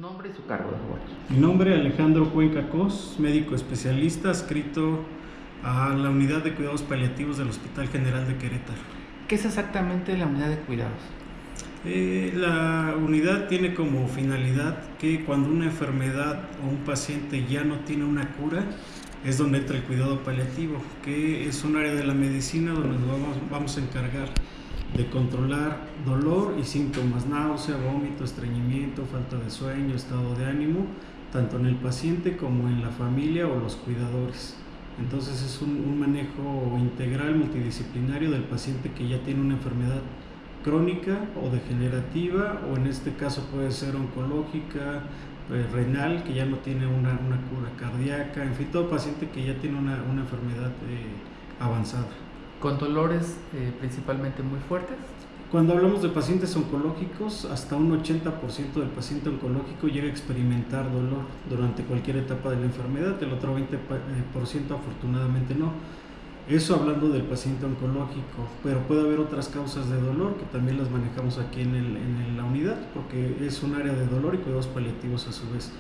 nombre y su cargo de favor. Mi nombre es Alejandro Cuenca Cos, médico especialista adscrito a la Unidad de Cuidados Paliativos del Hospital General de Querétaro. ¿Qué es exactamente la unidad de cuidados? La unidad tiene como finalidad que cuando una enfermedad o un paciente ya no tiene una cura, es donde entra el cuidado paliativo, que es un área de la medicina donde nos vamos a encargar de controlar dolor y síntomas, náusea, vómito, estreñimiento, falta de sueño, estado de ánimo, tanto en el paciente como en la familia o los cuidadores. Entonces es un manejo integral, multidisciplinario del paciente que ya tiene una enfermedad crónica o degenerativa, o en este caso puede ser oncológica, renal, que ya no tiene una cura cardíaca, en fin, todo paciente que ya tiene una enfermedad avanzada. ¿Con dolores principalmente muy fuertes? Cuando hablamos de pacientes oncológicos, hasta un 80% del paciente oncológico llega a experimentar dolor durante cualquier etapa de la enfermedad, el otro 20% afortunadamente no. Eso hablando del paciente oncológico, pero puede haber otras causas de dolor que también las manejamos aquí en la unidad, porque es un área de dolor y cuidados paliativos a su vez.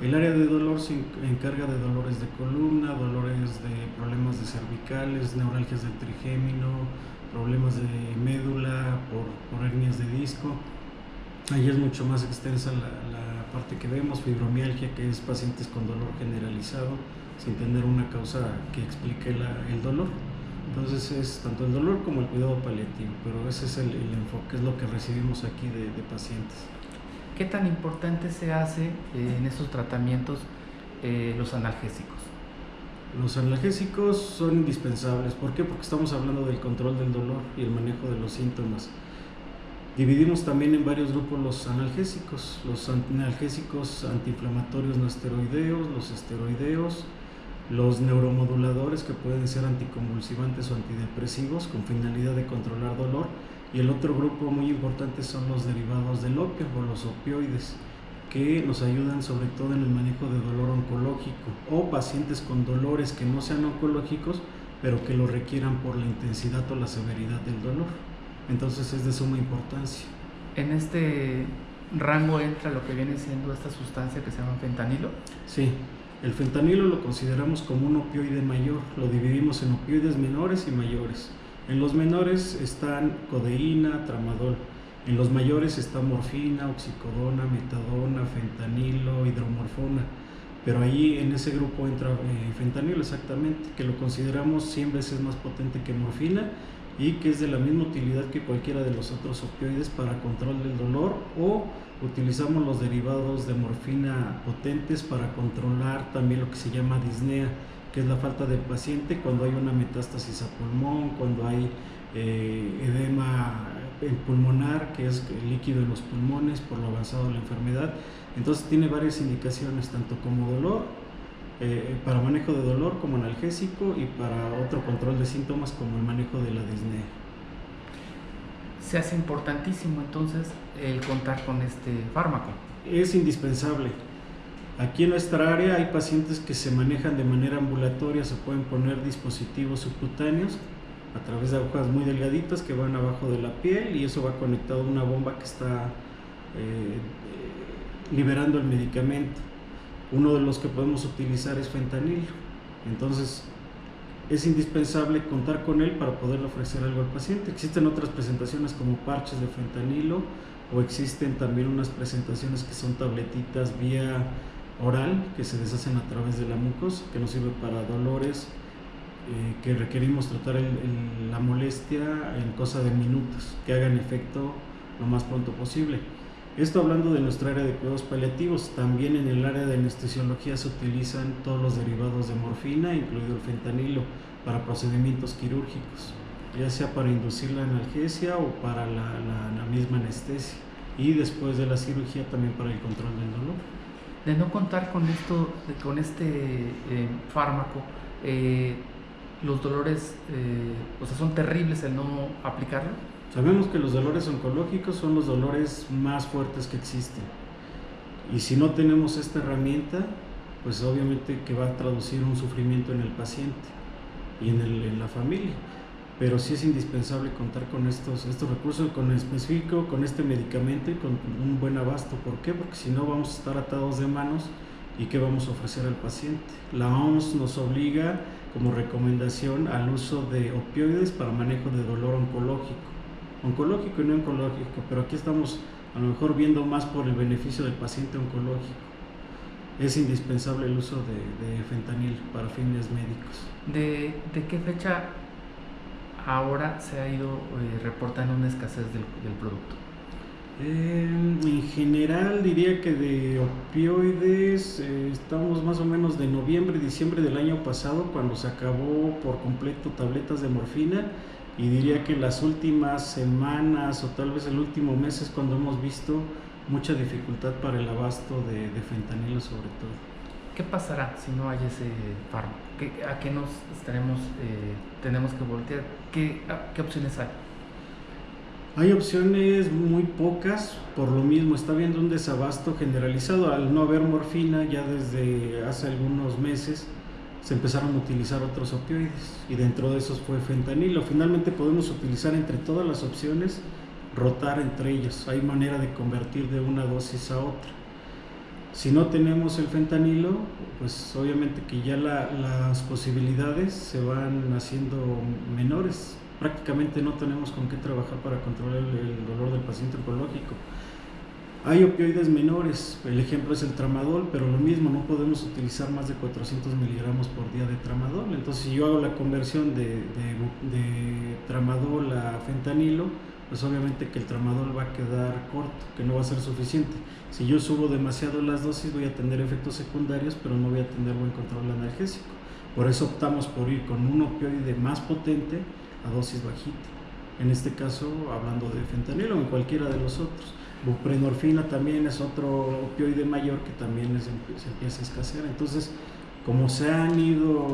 El área de dolor se encarga de dolores de columna, dolores de problemas de cervicales, neuralgias del trigémino, problemas de médula por hernias de disco. Ahí es mucho más extensa la parte que vemos, fibromialgia, que es pacientes con dolor generalizado, sin tener una causa que explique el dolor. Entonces es tanto el dolor como el cuidado paliativo, pero ese es el enfoque, es lo que recibimos aquí de pacientes. ¿Qué tan importante se hace en estos tratamientos los analgésicos? Los analgésicos son indispensables. ¿Por qué? Porque estamos hablando del control del dolor y el manejo de los síntomas. Dividimos también en varios grupos los analgésicos antiinflamatorios no esteroideos, los esteroideos, los neuromoduladores que pueden ser anticonvulsivantes o antidepresivos con finalidad de controlar dolor, y el otro grupo muy importante son los derivados del opio o los opioides, que nos ayudan sobre todo en el manejo de dolor oncológico o pacientes con dolores que no sean oncológicos pero que lo requieran por la intensidad o la severidad del dolor. Entonces es de suma importancia. ¿En este rango entra lo que viene siendo esta sustancia que se llama fentanilo? Sí, el fentanilo lo consideramos como un opioide mayor, lo dividimos en opioides menores y mayores. En los menores están codeína, tramadol. En los mayores está morfina, oxicodona, metadona, fentanilo, hidromorfona. Pero ahí en ese grupo entra fentanilo exactamente, que lo consideramos 100 veces más potente que morfina y que es de la misma utilidad que cualquiera de los otros opioides para control del dolor, o utilizamos los derivados de morfina potentes para controlar también lo que se llama disnea, que es la falta del paciente cuando hay una metástasis a pulmón, cuando hay edema pulmonar, que es líquido en los pulmones por lo avanzado de la enfermedad. Entonces tiene varias indicaciones, tanto como dolor, para manejo de dolor como analgésico, y para otro control de síntomas como el manejo de la disnea. Se hace importantísimo entonces el contar con este fármaco. Es indispensable. Aquí en nuestra área hay pacientes que se manejan de manera ambulatoria, se pueden poner dispositivos subcutáneos a través de agujas muy delgaditas que van abajo de la piel, y eso va conectado a una bomba que está liberando el medicamento. Uno de los que podemos utilizar es fentanilo. Entonces es indispensable contar con él para poder ofrecer algo al paciente. Existen otras presentaciones como parches de fentanilo, o existen también unas presentaciones que son tabletitas vía oral que se deshacen a través de la mucosa, que nos sirve para dolores que requerimos tratar la molestia en cosa de minutos, que hagan efecto lo más pronto posible. Esto hablando de nuestra área de cuidados paliativos. También en el área de anestesiología se utilizan todos los derivados de morfina, incluido el fentanilo, para procedimientos quirúrgicos, ya sea para inducir la analgesia o para la misma anestesia, y después de la cirugía también para el control del dolor. De no contar con este fármaco, los dolores son terribles el no aplicarlo. Sabemos que los dolores oncológicos son los dolores más fuertes que existen, y si no tenemos esta herramienta, pues obviamente que va a traducir un sufrimiento en el paciente y en la familia. pero sí es indispensable contar con estos recursos, con el específico, con este medicamento y con un buen abasto. ¿Por qué? Porque si no vamos a estar atados de manos y ¿qué vamos a ofrecer al paciente? La OMS nos obliga como recomendación al uso de opioides para manejo de dolor oncológico y no oncológico, pero aquí estamos a lo mejor viendo más por el beneficio del paciente oncológico. Es indispensable el uso de fentanilo para fines médicos. ¿De qué fecha ahora se ha ido reportando una escasez del producto? En general diría que de opioides estamos más o menos de noviembre, diciembre del año pasado, cuando se acabó por completo tabletas de morfina, y diría que las últimas semanas o tal vez el último mes es cuando hemos visto mucha dificultad para el abasto de fentanilo sobre todo. ¿Qué pasará si no hay ese fármaco? ¿A qué nos tenemos que voltear? ¿Qué opciones hay? Hay opciones muy pocas, por lo mismo está habiendo un desabasto generalizado. Al no haber morfina, ya desde hace algunos meses se empezaron a utilizar otros opioides y dentro de esos fue fentanilo. Finalmente podemos utilizar entre todas las opciones, rotar entre ellas. Hay manera de convertir de una dosis a otra. Si no tenemos el fentanilo, pues obviamente que ya las posibilidades se van haciendo menores. Prácticamente no tenemos con qué trabajar para controlar el dolor del paciente oncológico. Hay opioides menores, el ejemplo es el tramadol, pero lo mismo, no podemos utilizar más de 400 miligramos por día de tramadol. Entonces, si yo hago la conversión de tramadol a fentanilo, pues obviamente que el tramadol va a quedar corto, que no va a ser suficiente. Si yo subo demasiado las dosis, voy a tener efectos secundarios, pero no voy a tener buen control analgésico. Por eso optamos por ir con un opioide más potente a dosis bajita. En este caso, hablando de fentanilo o en cualquiera de los otros. Buprenorfina también es otro opioide mayor que también se empieza a escasear. Entonces, como se han ido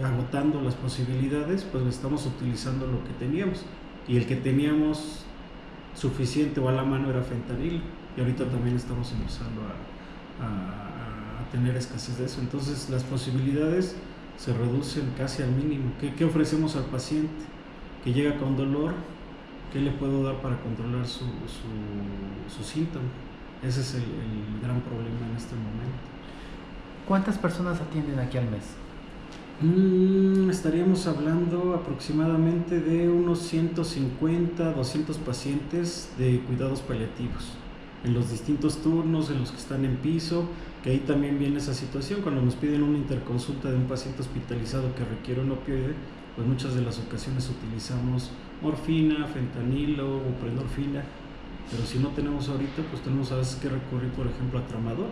agotando las posibilidades, pues estamos utilizando lo que teníamos. Y el que teníamos suficiente o a la mano era fentanilo. Y ahorita también estamos empezando a tener escasez de eso. Entonces, las posibilidades se reducen casi al mínimo. ¿Qué ofrecemos al paciente que llega con dolor? ¿Qué le puedo dar para controlar su síntoma? Ese es el gran problema en este momento. ¿Cuántas personas atienden aquí al mes? Estaríamos hablando aproximadamente de unos 150, 200 pacientes de cuidados paliativos en los distintos turnos, en los que están en piso, que ahí también viene esa situación. Cuando nos piden una interconsulta de un paciente hospitalizado que requiere un opioide, pues muchas de las ocasiones utilizamos morfina, fentanilo, buprenorfina, pero si no tenemos ahorita, pues tenemos a veces que recurrir, por ejemplo, a tramadol,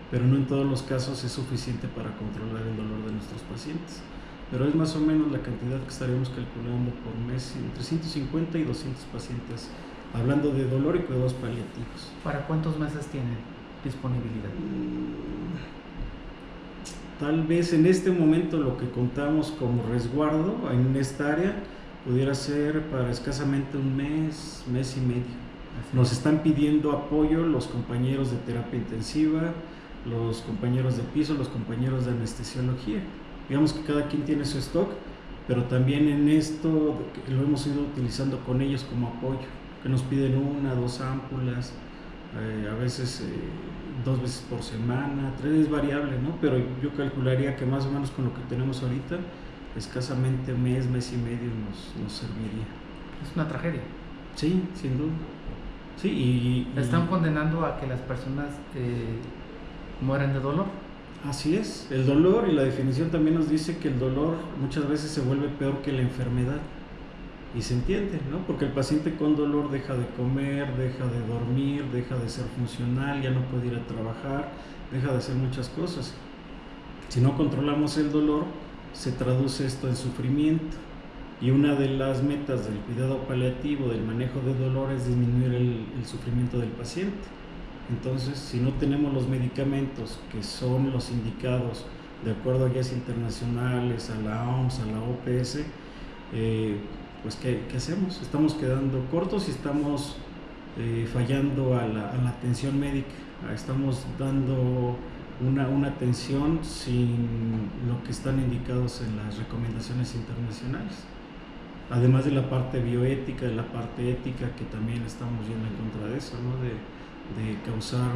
pero no en todos los casos es suficiente para controlar el dolor de nuestros pacientes. Pero es más o menos la cantidad que estaríamos calculando por mes, entre 150 y 200 pacientes, hablando de dolor y cuidados paliativos. ¿Para cuántos meses tienen disponibilidad? Tal vez en este momento lo que contamos como resguardo en esta área pudiera ser para escasamente un mes, mes y medio. Nos están pidiendo apoyo los compañeros de terapia intensiva, los compañeros de piso, los compañeros de anestesiología. Digamos que cada quien tiene su stock, pero también en esto lo hemos ido utilizando con ellos como apoyo, que nos piden 1, 2 ámpulas, a veces 2 veces por semana, 3 es variable, ¿no? Pero yo calcularía que más o menos con lo que tenemos ahorita, escasamente mes, mes y medio nos serviría. Es una tragedia. Sí, sin duda. Sí, Están condenando a que las personas mueran de dolor. Así es, el dolor, y la definición también nos dice que el dolor muchas veces se vuelve peor que la enfermedad. Y se entiende, ¿no? Porque el paciente con dolor deja de comer, deja de dormir, deja de ser funcional, ya no puede ir a trabajar, deja de hacer muchas cosas. Si no controlamos el dolor, se traduce esto en sufrimiento. Y una de las metas del cuidado paliativo, del manejo de dolor, es disminuir el sufrimiento del paciente. Entonces, si no tenemos los medicamentos que son los indicados de acuerdo a guías internacionales, a la OMS, a la OPS, pues ¿qué hacemos? Estamos quedando cortos y estamos fallando a la atención médica. Estamos dando una atención sin lo que están indicados en las recomendaciones internacionales. además de la parte bioética, de la parte ética, que también estamos yendo en contra de eso, ¿no? De causar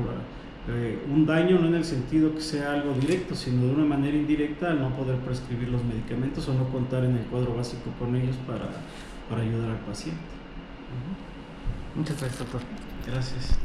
un daño, no en el sentido que sea algo directo, sino de una manera indirecta, al no poder prescribir los medicamentos o no contar en el cuadro básico con ellos para ayudar al paciente. Muchas gracias, doctor. Gracias.